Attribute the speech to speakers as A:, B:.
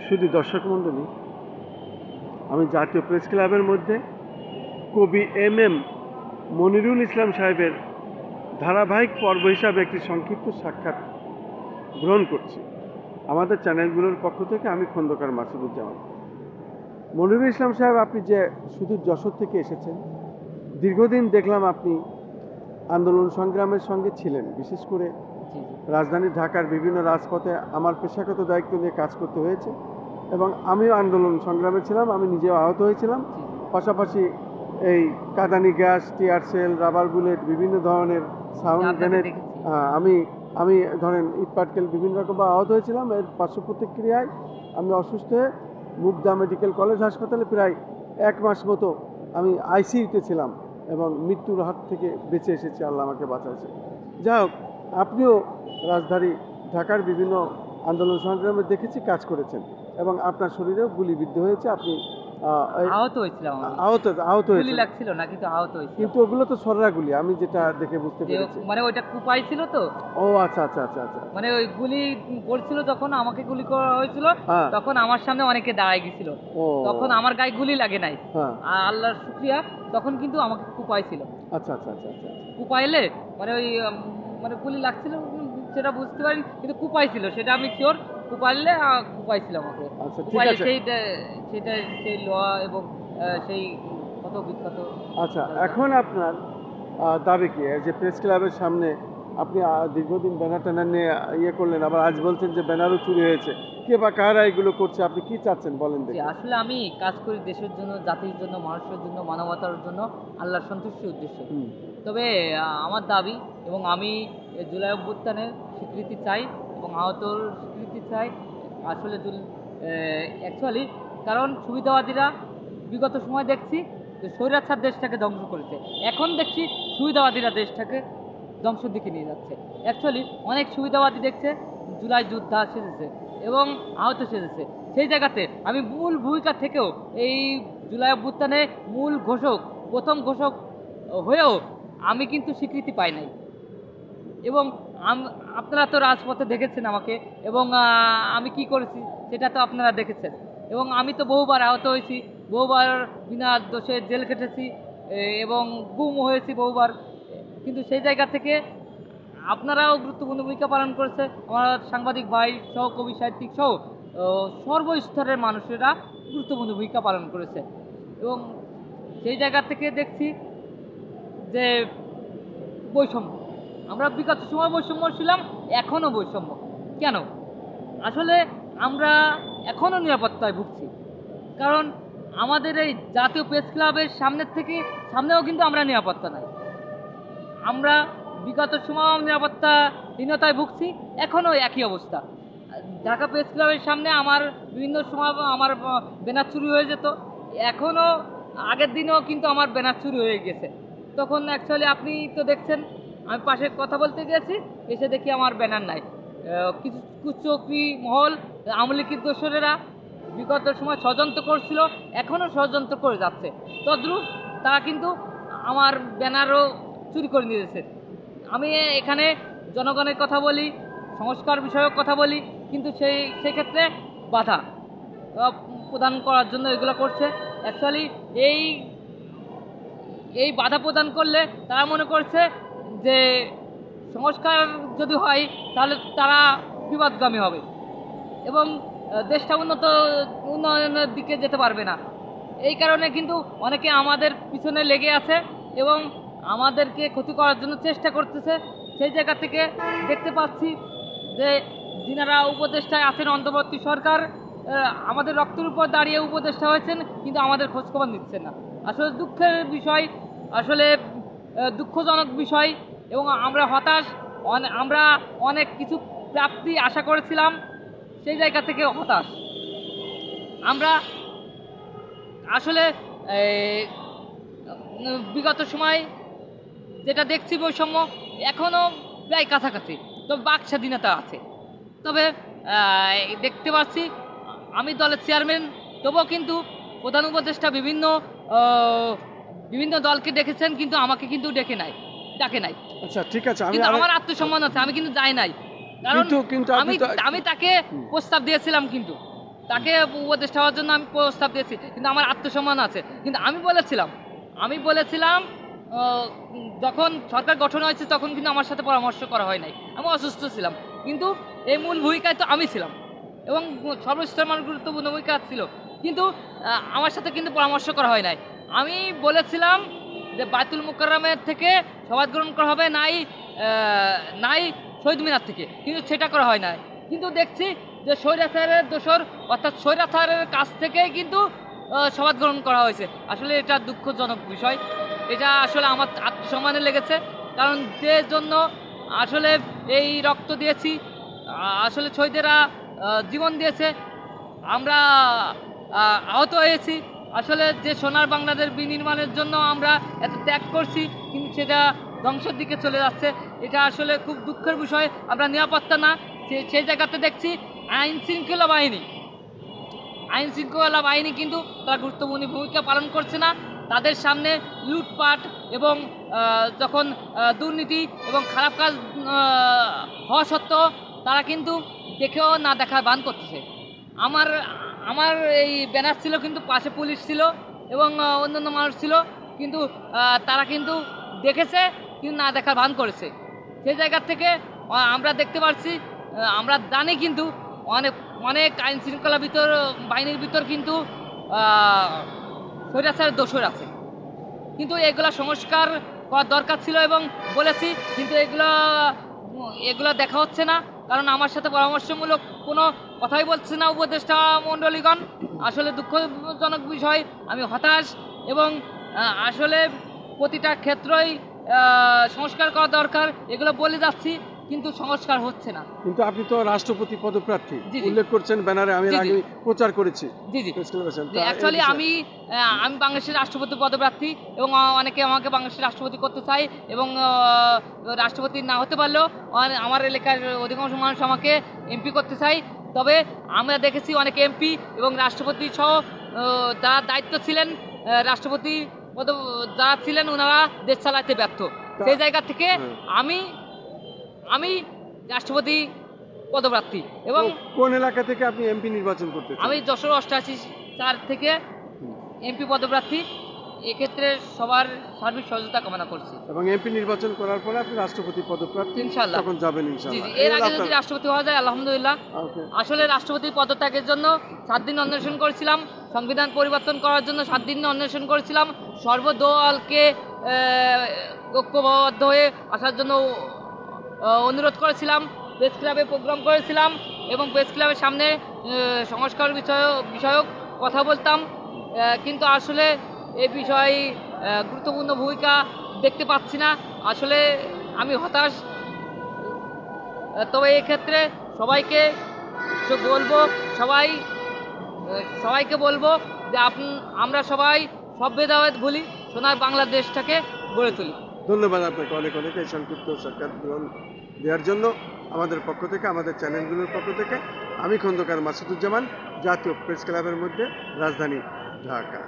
A: শুধু দর্শক মণ্ডলী, আমি জাতীয় প্রেস ক্লাবের মধ্যে কবি এম মনিরুল ইসলাম সাহেবের ধারাবাহিক পর্ব হিসাবে একটি সংক্ষিপ্ত সাক্ষাৎ গ্রহণ করছি। আমাদের চ্যানেলগুলোর পক্ষ থেকে আমি খন্দকার মাসুদুজ্জামান। মনিরুল ইসলাম সাহেব, আপনি যে শুধু যশোর থেকে এসেছেন, দীর্ঘদিন দেখলাম আপনি আন্দোলন সংগ্রামের সঙ্গে ছিলেন। বিশেষ করে রাজধানী ঢাকার বিভিন্ন রাজপথে আমার পেশাগত দায়িত্ব নিয়ে কাজ করতে হয়েছে এবং আমিও আন্দোলন সংগ্রামে ছিলাম। আমি নিজেও আহত হয়েছিলাম। পাশাপাশি এই কাঁদানি gas, tear shell, rubber bullet, বিভিন্ন ধরনের সাউন্ড গ্রেনেড, আমি ধরেন ইটপাটকেল বিভিন্ন রকম আহত হয়েছিলাম। এর পার্শ্ব প্রতিক্রিয়ায় আমি অসুস্থ হয়ে মুগদা মেডিকেল কলেজ হাসপাতালে প্রায় 1 মাস মতো আমি আইসিইউতে ছিলাম এবং মৃত্যুর হাত থেকে বেঁচে এসেছি, আল্লাহ আমাকে বাঁচাইছে। যাই হোক, আপনিও রাজধানী ঢাকার বিভিন্ন আন্দোলন সংগ্রামে দেখেছি কাজ করেছেন এবং আপনার শরীরেও গুলিবিদ্ধ হয়েছে। আপনি
B: আহত হয়েছিলাম,
A: আহত
B: গুলি লাগছিল না, কিন্তু আহত হয়েছিল।
A: কিন্তু ওগুলো তো সররা গুলি, আমি যেটা দেখে বুঝতে পেরেছি।
B: মানে ওইটা কুপাই ছিল তো।
A: ও আচ্ছা আচ্ছা আচ্ছা আচ্ছা।
B: মানে ওই গুলি পড়ছিল যখন আমাকে গুলি করা হয়েছিল, তখন আমার সামনে অনেকে দাঁড়ায় গেছিল, তখন আমার গায়ে গুলি লাগে নাই। আল্লাহর শুকরিয়া, তখন কিন্তু আমাকে কুপাই ছিল।
A: আচ্ছা আচ্ছা আচ্ছা আচ্ছা।
B: কুপাইলে মানে ওই মানে গুলি লাগছিল সেটা বুঝতে পারিনি, কিন্তু কুপাই ছিল সেটা আমি শিওর। কুপাইলে কুপাই ছিল আমাকে।
A: আচ্ছা ঠিক আছে।
B: সেটা সেই লোহা এবং সেই কত বিখ্যাত।
A: আচ্ছা, এখন আপনার দাবি কি? যে প্রেস ক্লাবের সামনে আপনি দীর্ঘদিন ব্যানার ট্যানার নিয়ে ইয়ে করলেন, আবার আজ বলছেন যে ব্যানারও চুরি হয়েছে। কে বা কারা এগুলো করছে, আপনি কি চাচ্ছেন বলেন দেখি।
B: আসলে আমি কাজ করি দেশের জন্য, জাতির জন্য, মানুষের জন্য, মানবতার জন্য, আল্লাহর সন্তুষ্টির উদ্দেশ্যে। তবে আমার দাবি, এবং আমি জুলাই অভ্যুত্থানের স্বীকৃতি চাই এবং আহতর স্বীকৃতি চাই। আসলে অ্যাকচুয়ালি কারণ সুবিধাবাদীরা বিগত সময় দেখছি যে স্বৈরাচার দেশটাকে ধ্বংস করেছে, এখন দেখছি সুবিধাবাদীরা দেশটাকে ধ্বংসের দিকে নিয়ে যাচ্ছে। অ্যাকচুয়ালি অনেক সুবিধাবাদী দেখছে জুলাই যোদ্ধা সেজেছে এবং আহত সেজেছে। সেই জায়গাতে আমি মূল ভূমিকা থেকেও এই জুলাই অভ্যুত্থানে মূল ঘোষক, প্রথম ঘোষক হয়েও আমি কিন্তু স্বীকৃতি পাই নাই। এবং আপনারা তো রাজপথে দেখেছেন আমাকে, এবং আমি কি করেছি সেটা তো আপনারা দেখেছেন। এবং আমি তো বহুবার আহত হয়েছি, বহুবার বিনা দোষে জেল কেটেছি এবং গুম হয়েছি বহুবার। কিন্তু সেই জায়গা থেকে আপনারাও গুরুত্বপূর্ণ ভূমিকা পালন করেছে, আমার সাংবাদিক ভাই সহ, কবি সাহিত্যিক সহ সর্বস্তরের মানুষেরা গুরুত্বপূর্ণ ভূমিকা পালন করেছে। এবং সেই জায়গা থেকে দেখছি যে বৈষম্য, আমরা বিগত সময় বৈষম্য ছিলাম, এখনও বৈষম্য। কেন? আসলে আমরা এখনও নিরাপত্তায় ভুগছি, কারণ আমাদের এই জাতীয় প্রেস ক্লাবের সামনেও কিন্তু আমরা নিরাপত্তা নাই। আমরা বিগত সময় নিরাপত্তাহীনতায় ভুগছি, এখনও একই অবস্থা। ঢাকা প্রেস ক্লাবের সামনে আমার বিভিন্ন সময় আমার ব্যানার চুরি হয়ে যেত, এখনও আগের দিনেও কিন্তু আমার ব্যানার চুরি হয়ে গেছে। তখন অ্যাকচুয়ালি আপনি তো দেখছেন, আমি পাশে কথা বলতে গেছি, এসে দেখি আমার ব্যানার নাই। কিছু কুচক্রী মহল, আওয়ামী লীগের দোসরেরা বিগত সময় ষড়যন্ত্র করছিল, এখনও ষড়যন্ত্র করে যাচ্ছে। তদ্রূপ তারা কিন্তু আমার ব্যানারও চুরি করে নিয়েছে। আমি এখানে জনগণের কথা বলি, সংস্কার বিষয়ক কথা বলি, কিন্তু সেক্ষেত্রে বাধা প্রদান করার জন্য এগুলো করছে। অ্যাকচুয়ালি এই বাধা প্রদান করলে তারা মনে করছে যে সংস্কার যদি হয় তাহলে তারা বিবাদগামী হবে এবং দেশটা উন্নয়নের দিকে যেতে পারবে না। এই কারণে কিন্তু অনেকে আমাদের পিছনে লেগে আছে এবং আমাদেরকে ক্ষতি করার জন্য চেষ্টা করতেছে। সেই জায়গা থেকে দেখতে পাচ্ছি যে যিনারা উপদেষ্টায় আছেন, অন্তর্বর্তী সরকার আমাদের রক্তের উপর দাঁড়িয়ে উপদেষ্টা হয়েছেন, কিন্তু আমাদের খোঁজখবর নিচ্ছেন না। আসলে দুঃখের বিষয়, আসলে দুঃখজনক বিষয়, এবং আমরা হতাশ। আমরা অনেক কিছু প্রাপ্তি আশা করেছিলাম, সেই জায়গা থেকে হতাশ আমরা। আসলে বিগত সময় যেটা দেখছি বৈষম্য এখনও প্রায় কাছাকাছি, তবে বাক স্বাধীনতা আছে। তবে দেখতে পাচ্ছি আমি দলের চেয়ারম্যান, তবুও কিন্তু প্রধান উপদেষ্টা বিভিন্ন দলকে ডেকেছেন, কিন্তু আমাকে কিন্তু ডাকে নাই।
A: আচ্ছা ঠিক আছে,
B: আমার আত্মসম্মান আছে, আমি কিন্তু যাই নাই, কারণ আমি তাকে প্রস্তাব দিয়েছিলাম, কিন্তু তাকে উপদেষ্টা হওয়ার জন্য আমি প্রস্তাব দিয়েছি, কিন্তু আমার আত্মসম্মান আছে। কিন্তু আমি বলেছিলাম যখন সরকার গঠন হয়েছে তখন কিন্তু আমার সাথে পরামর্শ করা হয় নাই, আমি অসুস্থ ছিলাম, কিন্তু এই মূল ভূমিকায় তো আমি ছিলাম এবং সর্বস্তর মানুষ গুরুত্বপূর্ণ ভূমিকা ছিল, কিন্তু আমার সাথে কিন্তু পরামর্শ করা হয় নাই। আমি বলেছিলাম যে বায়তুল মুকাররমের থেকে শপথ গ্রহণ করা হবে, নাই শহীদ মিনার থেকে, কিন্তু সেটা করা হয় নাই। কিন্তু দেখছি যে স্বৈরাচারের দোসর অর্থাৎ স্বৈরাচারের কাছ থেকেই কিন্তু শপথ গ্রহণ করা হয়েছে। আসলে এটা দুঃখজনক বিষয়, এটা আসলে আমার আত্মসম্মানে লেগেছে, কারণ যে জন্য আসলে এই রক্ত দিয়েছি, আসলে শহীদেরা জীবন দিয়েছে, আমরা আহত হয়েছি, আসলে যে সোনার বাংলাদেশ বিনির্মাণের জন্য আমরা এত ত্যাগ করছি, কিন্তু সেটা ধ্বংসের দিকে চলে যাচ্ছে। এটা আসলে খুব দুঃখের বিষয়। আমরা নিরাপত্তা না, সেই জায়গাতে দেখছি আইন শৃঙ্খলা বাহিনী কিন্তু তারা গুরুত্বপূর্ণ ভূমিকা পালন করছে না। তাদের সামনে লুটপাট এবং যখন দুর্নীতি এবং খারাপ কাজ হওয়া সত্ত্বেও তারা কিন্তু দেখেও না দেখার ভান করতেছে। আমার এই ব্যানার ছিল, কিন্তু পাশে পুলিশ ছিল এবং অন্যান্য মানুষ ছিল, কিন্তু তারা কিন্তু দেখেছে কিন্তু না দেখার ভান করেছে। সেই জায়গা থেকে আমরা দেখতে পাচ্ছি, আমরা জানি কিন্তু অনেক আইন শৃঙ্খলা বাহিনীর ভিতর কিন্তু স্বৈরাচারের দোসর আছে, কিন্তু এগুলা সংস্কার করার দরকার ছিল এবং বলেছি, কিন্তু এগুলো দেখা হচ্ছে না, কারণ আমার সাথে পরামর্শমূলক কোনো কথাই বলছে না উপদেষ্টা মণ্ডলীগণ। আসলে দুঃখজনক বিষয়, আমি হতাশ এবং আসলে প্রতিটা ক্ষেত্রই সংস্কার করা দরকার, এগুলো বলে যাচ্ছি, কিন্তু সংস্কার হচ্ছে না।
A: কিন্তু আপনি তো রাষ্ট্রপতি পদপ্রার্থী
B: জি।
A: উল্লেখ করছেন ব্যানারে, আমি আগে প্রচার করেছি।
B: জি অ্যাকচুয়ালি আমি বাংলাদেশের রাষ্ট্রপতি পদপ্রার্থী এবং অনেকে আমাকে বাংলাদেশের রাষ্ট্রপতি করতে চায় এবং রাষ্ট্রপতি না হতে পারলেও আমার এলাকার অধিকাংশ মানুষ আমাকে এমপি করতে চায়। তবে আমরা দেখেছি অনেক এমপি এবং রাষ্ট্রপতি সহ যারা দায়িত্ব ছিলেন, রাষ্ট্রপতি যারা ছিলেন, ওনারা দেশ চালাতে ব্যর্থ। সেই জায়গা থেকে আমি রাষ্ট্রপতি পদপ্রার্থী। এবং
A: কোন এলাকা থেকে আপনি এমপি নির্বাচন করতে চান?
B: আমি যশোর 88 থেকে এমপি পদপ্রার্থী। এক্ষেত্রে সবার সার্বিক সহযোগিতা কামনা করছি।
A: এবং এমপি নির্বাচন করার পরে আপনি রাষ্ট্রপতি পদপ্রার্থী
B: ইনশাআল্লাহ
A: তখন যাবেন ইনশাআল্লাহ।
B: এর আগে যদি রাষ্ট্রপতি হওয়া যায় আলহামদুলিল্লাহ। আসলে রাষ্ট্রপতি পদত্যাগের জন্য 7 দিন অন্বেষণ করেছিলাম, সংবিধান পরিবর্তন করার জন্য 7 দিন অন্বেষণ করেছিলাম, সর্বদলকে ঐক্যবদ্ধ হয়ে আসার জন্য অনুরোধ করেছিলাম, প্রেস ক্লাবে প্রোগ্রাম করেছিলাম এবং প্রেস ক্লাবের সামনে সংস্কার বিষয়ক কথা বলতাম, কিন্তু আসলে এই বিষয়ে গুরুত্বপূর্ণ ভূমিকা দেখতে পাচ্ছি না। আসলে আমি হতাশ। তবে এক্ষেত্রে সবাইকে বলবো যে আমরা সবাই সব ভেদাভেদ ভুলি, সোনার বাংলাদেশটাকে গড়ে তুলি।
A: ধন্যবাদ আপনাকে অনেক এই সংক্ষিপ্ত সাক্ষাৎ দেওয়ার জন্য। আমাদের পক্ষ থেকে, আমাদের চ্যানেলগুলোর পক্ষ থেকে আমি খন্দকার মাসুদুজ্জামান, জাতীয় প্রেস ক্লাবের মধ্যে, রাজধানী ঢাকা।